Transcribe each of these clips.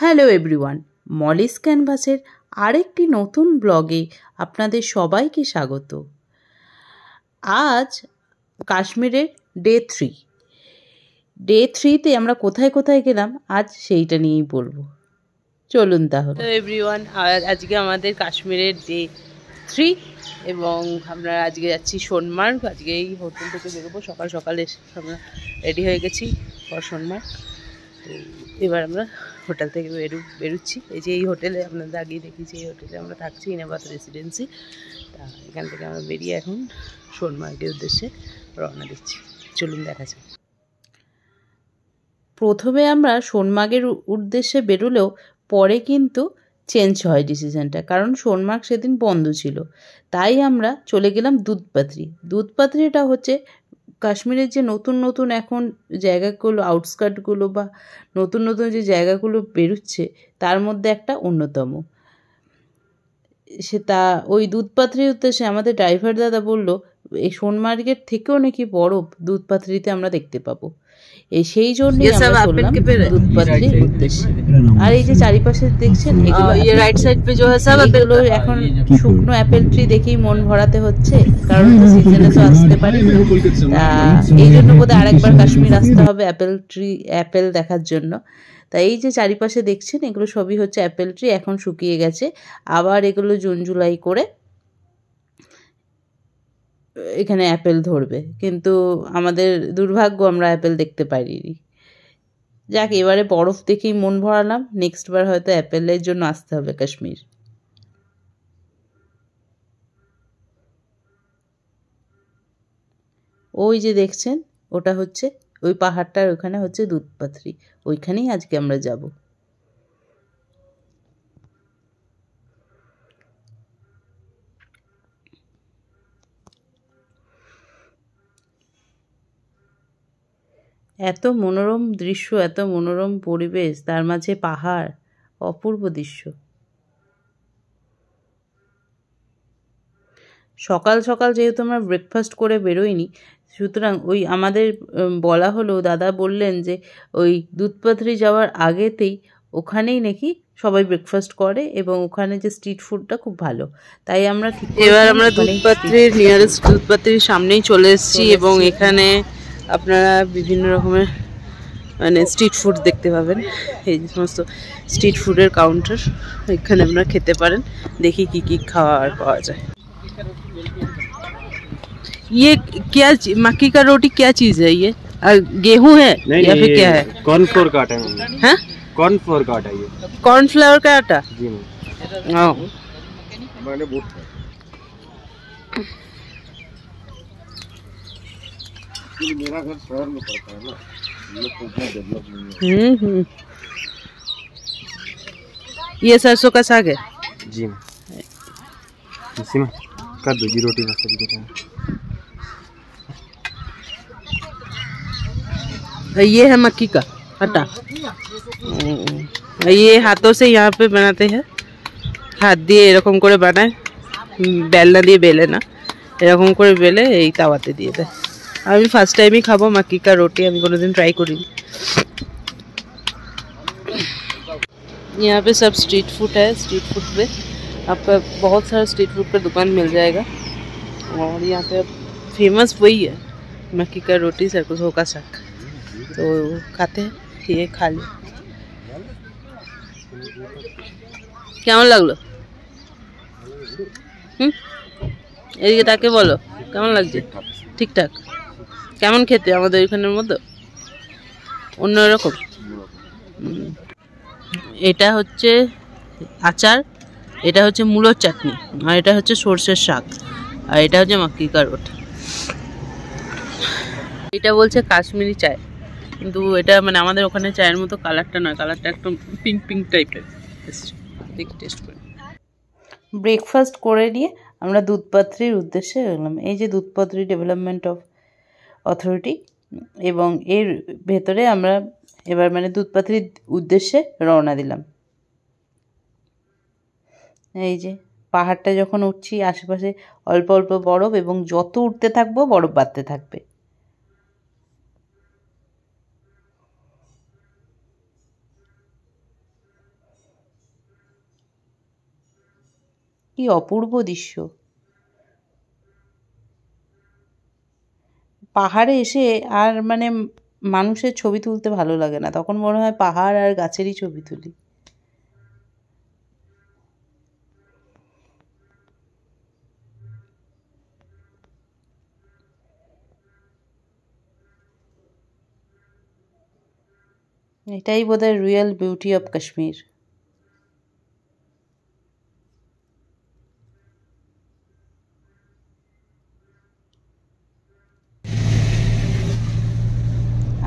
Hello everyone, Molly's ক্যানভাসের আরেকটি নতুন ব্লগে আপনাদের সবাইকে স্বাগত। আজ কাশ্মীরের ডে থ্রিতে আমরা কোথায় কোথায় গেলাম আজ সেইটা নিয়েই বলবো। চলুন তাহলে। হ্যালো এভরিওয়ান, আজকে আমাদের কাশ্মীরের ডে 3 এবং আমরা আজকে যাচ্ছি সোনমার্গ। আজকে এই হোটেল থেকে বেরোবো, সকাল সকালে আমরা রেডি হয়ে গেছি ফর সোনমার্গ। তো এবার আমরা হোটেল থেকে বেরোচ্ছি। এই যে এই হোটেলে আপনাদের আগেই দেখেছি, এই হোটেলে আমরা থাকছি, ইনাবাত রেসিডেন্সি। তা এখান থেকে আমরা বেরিয়ে এখন সোনমার্গের উদ্দেশ্যে রওনা দিচ্ছি। চলুন দেখা যাক। প্রথমে আমরা সোনমার্গের উদ্দেশ্যে বেরোলেও পরে কিন্তু চেঞ্জ হয় ডিসিশনটা, কারণ সোনমার্গ সেদিন বন্ধ ছিল। তাই আমরা চলে গেলাম দুধপাত্রিটা হচ্ছে কাশ্মীরের যে নতুন নতুন এখন জায়গাগুলো, আউটস্কার্টগুলো বা নতুন নতুন যে জায়গাগুলো বেরোচ্ছে তার মধ্যে একটা অন্যতম। তা ওই দুধপাত্রির উদ্দেশ্যে আমাদের ড্রাইভার দাদা বলল এই সোনমার্গের থেকেও নাকি বরফ দুধপাত্রিতে আমরা দেখতে পাবো। সেই জন্যই আমরা চললাম দুধপাত্রির উদ্দেশ্যে। আর এই যে চারিপাশে দেখছেন এগুলো রাইট সাইড পে এগুলো এখন শুকনো অ্যাপেল ট্রি দেখেই মন ভরাতে হচ্ছে, কারণ সিজনে তো আসতে পারি। এই জন্য বোধহয় আরেকবার কাশ্মীর আসতে হবে অ্যাপেল দেখার জন্য। তাই এই যে চারিপাশে দেখছেন এগুলো সবই হচ্ছে অ্যাপেল ট্রি, এখন শুকিয়ে গেছে। আবার এগুলো জুন জুলাই করে এখানে অ্যাপেল ধরবে, কিন্তু আমাদের দুর্ভাগ্য আমরা অ্যাপেল দেখতে পারিনি। যাক, এবারে বরফ দেখেই মন ভরালাম, নেক্সট বার হয়তো অ্যাপেলের জন্য আসতে হবে কাশ্মীর। ওই যে দেখছেন ওটা হচ্ছে ওই পাহাড়টার ওখানে হচ্ছে দুধপাত্রি, ওইখানেই আজকে আমরা যাব। এত মনোরম দৃশ্য, এত মনোরম পরিবেশ, তার মাঝে পাহাড়, অপূর্ব দৃশ্য। সকাল সকাল যেহেতু আমরা ব্রেকফাস্ট করে বেরোইনি, সুতরাং ওই আমাদের বলা হলো, দাদা বললেন যে ওই দুধপাত্রি যাওয়ার আগেতেই ওখানেই নাকি সবাই ব্রেকফাস্ট করে এবং ওখানে যে স্ট্রিট ফুডটা খুব ভালো। তাই আমরা ঠিক এবার আমরা দুধপাত্রির নিয়ারেস্ট দুধপাত্রির সামনেই চলে এসেছি এবং এখানে আপনারা বিভিন্ন রকমের মানে স্ট্রিট ফুড দেখতে পাবেন। এই যে সমস্ত স্ট্রিট ফুডের কাউন্টার, এখানে আপনারা খেতে পারেন। দেখি কি কি খাওয়ার পাওয়া যায়। ये क्या मक्की का रोटी क्या चीज है? ये गेहूं है या फिर क्या है? कॉर्नफ्लोर का आटा है। कॉर्नफ्लोर का आटा, ये कॉर्नफ्लावर का आटा जी। हाँ, मैंने बहुत मेरा घर शहर में पड़ता है ना, लोग को डेवलप नहीं है। ये सरसों का साग है जी। इसी में कर दो जी रोटी का सब्जी का। ये है मक्की का आटा। ये हाथों से यहाँ पे बनाते हैं, हाथ দিয়ে এরকম করে বানায়, বেলনা দিয়ে বেলে না, এরকম করে বেলে এই তাওয়াতে দিয়ে দেয়। আমি ফার্স্ট টাইমই খাবো मक्की का रोटी, আমি কোনোদিন ট্রাই করিনি। यहाँ पे सब स्ट्रीट फूड है। स्ट्रीट फूड पे आपका बहुत सारा स्ट्रीट फूड का दुकान मिल जाएगा और यहाँ पे फेमस वही है मक्की का रोटी, सरसों का साग। तो खाते हैं, ये खा ली। কেমন লাগলো? এদিকে তাকে বলো কেমন লাগছে? ঠিকঠাক? কেমন খেতে? আমাদের এখানের মতো অন্যরকম। এটা হচ্ছে আচার, এটা হচ্ছে মূলোর চাটনি, আর এটা হচ্ছে সর্ষের শাক, আর এটা হচ্ছে মাক্কি কা রোটি। এটা বলছে কাশ্মীরি চায়, কিন্তু এটা মানে আমাদের ওখানে চায়ের মতো কালারটা নয়, কালারটা একদম পিঙ্ক পিঙ্ক টাইপের। দেখি টেস্ট করে। ব্রেকফাস্ট করে নিয়ে আমরা দুধপাত্রির উদ্দেশ্যে গেলাম। এই যে দুধপাত্রি ডেভেলপমেন্ট অথরিটি, এবং এর ভেতরে আমরা এবার মানে দুধপাত্রির উদ্দেশ্যে রওনা দিলাম। এই যে পাহাড়টা যখন উঠছি, আশেপাশে অল্প অল্প বরফ, এবং যত উঠতে থাকবো বরফ বাড়তে থাকবে। কি অপূর্ব দৃশ্য। পাহাড়ে এসে আর মানে মানুষের ছবি তুলতে ভালো লাগে না, তখন মনে হয় পাহাড় আর গাছেরই ছবি তুলি। এটাই বোধহয় রিয়েল বিউটি অফ কাশ্মীর।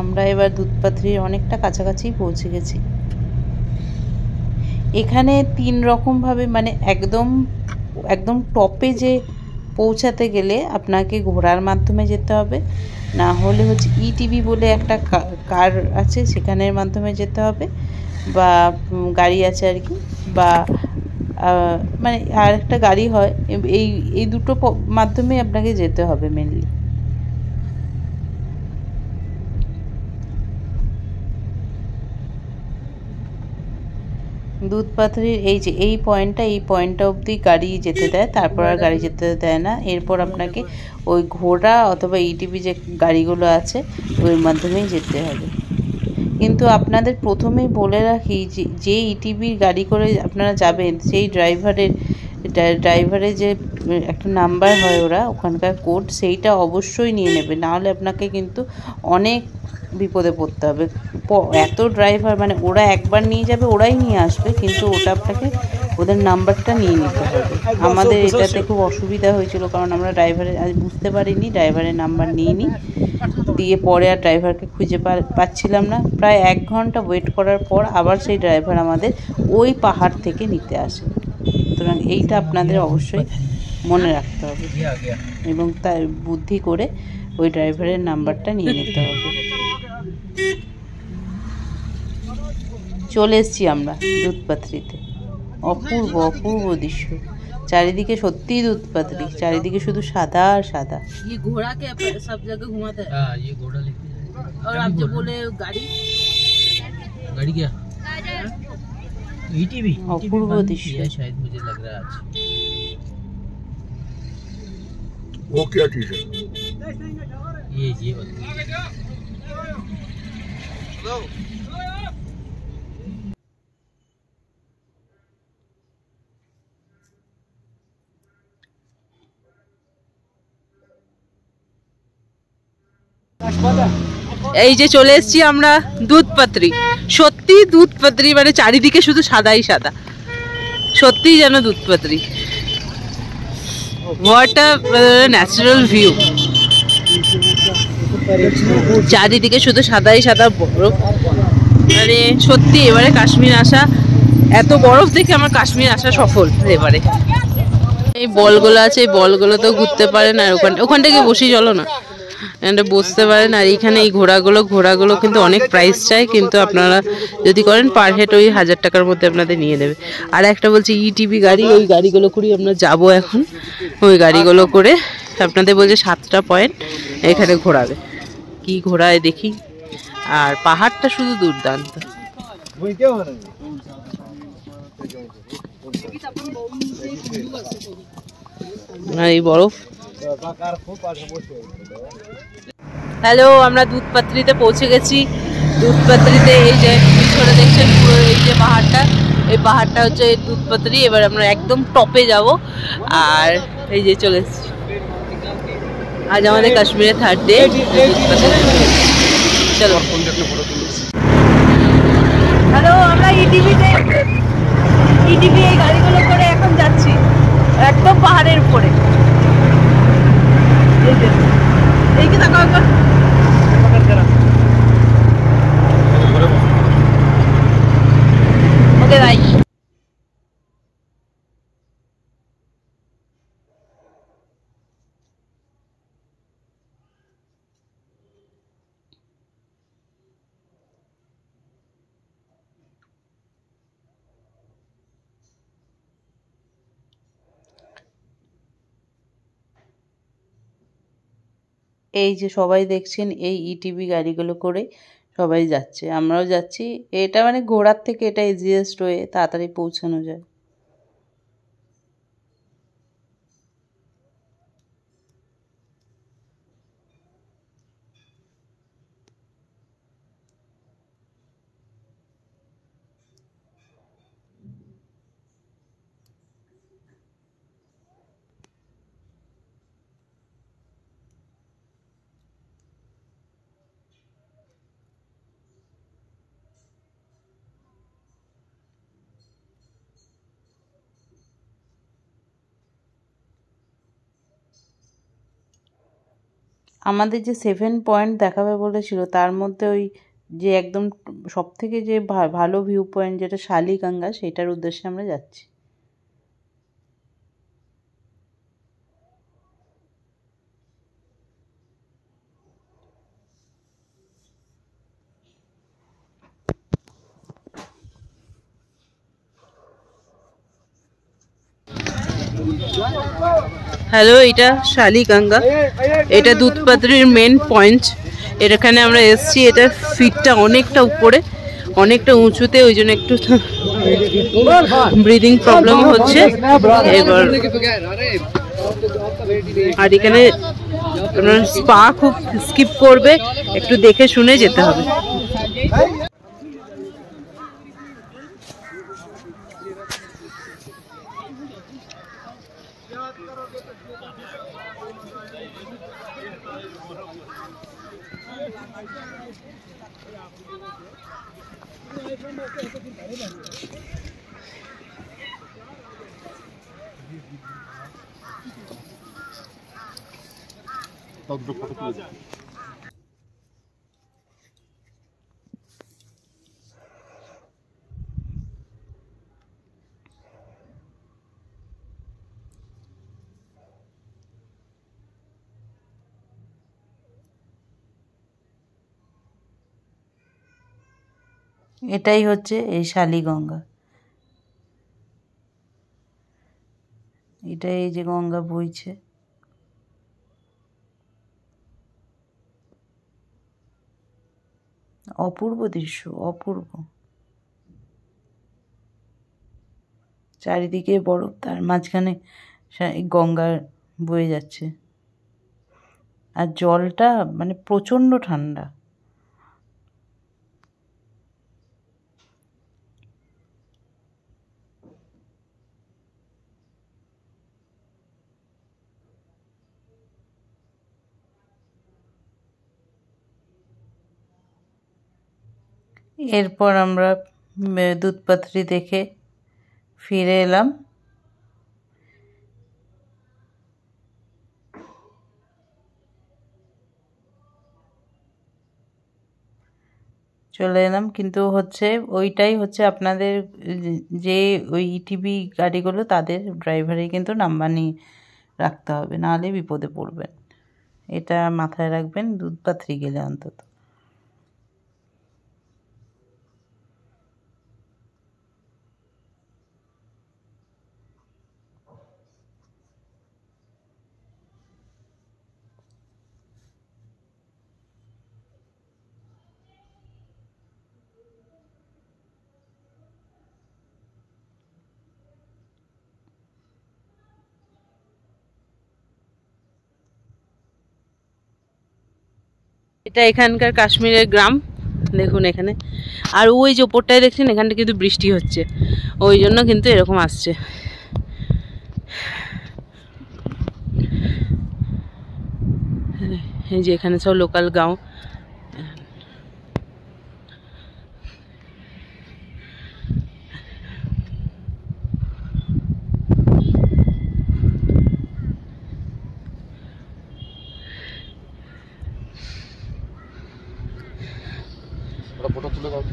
আমরা এবার দুধপাথরির অনেকটা কাছাকাছি পৌঁছে গেছি। এখানে 3 রকমভাবে মানে একদম টপে যে পৌঁছাতে গেলে আপনাকে ঘোড়ার মাধ্যমে যেতে হবে, না হলে হচ্ছে ইটিভি বলে একটা কার আছে সেখানের মাধ্যমে যেতে হবে, বা গাড়ি আছে আর কি, বা মানে আর একটা গাড়ি হয়, এই দুটো মাধ্যমে আপনাকে যেতে হবে মেনলি। দুধপাথরির এই পয়েন্টটা অবধি গাড়ি যেতে দেয়, তারপর আর গাড়ি যেতে দেয় না। এরপর আপনাকে ওই ঘোড়া অথবা ইটিভি যে গাড়িগুলো আছে ওই মাধ্যমেই যেতে হবে। কিন্তু আপনাদের প্রথমেই বলে রাখি যে ইটিভির গাড়ি করে আপনারা যাবেন সেই ড্রাইভারের যে একটা নাম্বার হয় ওখানকার কোড, সেইটা অবশ্যই নিয়ে নেবে, নাহলে আপনাকে কিন্তু অনেক বিপদে পড়তে হবে। এত ড্রাইভার মানে ওরা একবার নিয়ে যাবে, ওরাই নিয়ে আসবে, কিন্তু ওটা আপনাকে ওদের নাম্বারটা নিয়ে নিতে হবে। আমাদের এটাতে খুব অসুবিধা হয়েছিল, কারণ আমরা আজ বুঝতে পারিনি, ড্রাইভারের নাম্বার নিয়ে নিই, দিয়ে পরে আর ড্রাইভারকে খুঁজে পাচ্ছিলাম না। প্রায় 1 ঘন্টা ওয়েট করার পর আবার সেই ড্রাইভার আমাদের ওই পাহাড় থেকে নিতে আসে। সুতরাং এইটা আপনাদের অবশ্যই মনে রাখতে হবে এবং তার বুদ্ধি করে ওই ড্রাইভারের নাম্বারটা নিয়ে নিতে হবে। চলে এসেছি আমরা দুধপাথরিতে। অপূর্ব দৃশ্য, চারিদিকে সত্যিই দুধপাথরি, চারিদিকে শুধু সাদা আর সাদা। ঘোড়া কে সব জায়গায় ঘুমাতে है। हां ये घोड़ा लेके और आप जो बोले गाड़ी क्या ईटीवी অপূর্ব দৃশ্য शायद मुझे लग रहा है आज वो क्या चीज है? ये এই যে চলে এসেছি আমরা দুধপাথরি। সত্যি দুধপাথরি মানে চারিদিকে শুধু সাদাই সাদা, সত্যি যেন Doodhpathri. What a natural view, চারিদিকে শুধু সাদাই সাদা বরফ। মানে সত্যি এবারে কাশ্মীর আসা, এত বরফ দেখে আমার কাশ্মীর আসা সফল এবারে। এই বলগুলো আছে, এই বলগুলো তো ঘুরতে পারেন, আর ওখান থেকে বসি চলো না, বসতে পারেন। আর এইখানে এই ঘোড়াগুলো কিন্তু অনেক প্রাইস চাই, কিন্তু আপনারা যদি করেন পার হেড ওই 1000 টাকার মধ্যে আপনাদের নিয়ে নেবে। আর একটা বলছি ইটিভি গাড়ি, ওই গাড়িগুলো করেই আমরা যাবো এখন। ওই গাড়িগুলো করে আপনাদের বলছে 7টা পয়েন্ট এখানে ঘোরাবে, কি ঘোরায় দেখি। আর পাহাড়টা শুধু দুর্দান্ত। আর এই বরফ। হ্যালো, আমরা দুধপাথরিতে পৌঁছে গেছি। দুধপাথরিতে এই যে পিছনে দেখছেন পুরো এই যে পাহাড়টা, এই পাহাড়টা হচ্ছে দুধপাথরি। এবার আমরা একদম টপে যাব। আর এই যে চলে এসেছি, আজ আমাদের কাশ্মীরের 3rd ডে। চলো। হ্যালো, আমরা ইটিভি এই গাড়িগুলো করে এখন যাচ্ছি একদম পাহাড়ের উপরে। এই কি তাকাও একবার। Okay bye. এই যে সবাই দেখছেন এই ইটিভি গাড়িগুলো করে সবাই যাচ্ছে, আমরাও যাচ্ছি। এটা মানে ঘোড়ার থেকে এটা ইজিয়েস্ট ওয়ে, তাড়াতাড়ি পৌঁছানো যায়। আমাদের যে 7 পয়েন্ট দেখাবে বলেছিল তার মধ্যে ওই যে একদম সব থেকে যে ভালো ভিউ পয়েন্ট যেটা শালিগঙ্গা সেটার উদ্দেশ্যে আমরা যাচ্ছি। হ্যালো, এটা শালিগঙ্গা, এটা দুধপাত্রির মেন পয়েন্ট। এখানে আমরা এসেছি, এটা ফিটটা অনেকটা উপরে, অনেকটা উঁচুতে, ওই জন্য একটু ব্রিদিং প্রবলেম হচ্ছে। এবার আর এখানে স্পা খুব স্কিপ করবে, একটু দেখে শুনে যেতে হবে। এটাই হচ্ছে এই শালিগঙ্গা, এটা এই যে গঙ্গা বইছে। অপূর্ব দৃশ্য, অপূর্ব। চারিদিকে বরফ, তার মাঝখানে গঙ্গা বয়ে যাচ্ছে, আর জলটা মানে প্রচণ্ড ঠান্ডা। এরপর আমরা দুধপাত্রি দেখে ফিরে এলাম। চলে এলাম, কিন্তু হচ্ছে ওইটাই হচ্ছে আপনাদের যে ওই ইটিভি গাড়িগুলো তাদের ড্রাইভারই কিন্তু নাম্বার নিয়ে রাখতে হবে, নাহলে বিপদে পড়বেন। এটা মাথায় রাখবেন দুধপাত্রি গেলে অন্তত। এটা এখানকার কাশ্মীরের গ্রাম, দেখুন এখানে। আর ওই যে ওপরটায় দেখছেন, এখানটা কিন্তু বৃষ্টি হচ্ছে, ওই জন্য কিন্তু এরকম আসছে। এই যে এখানে সব লোকাল গাঁও। ফটো তুলে দাও।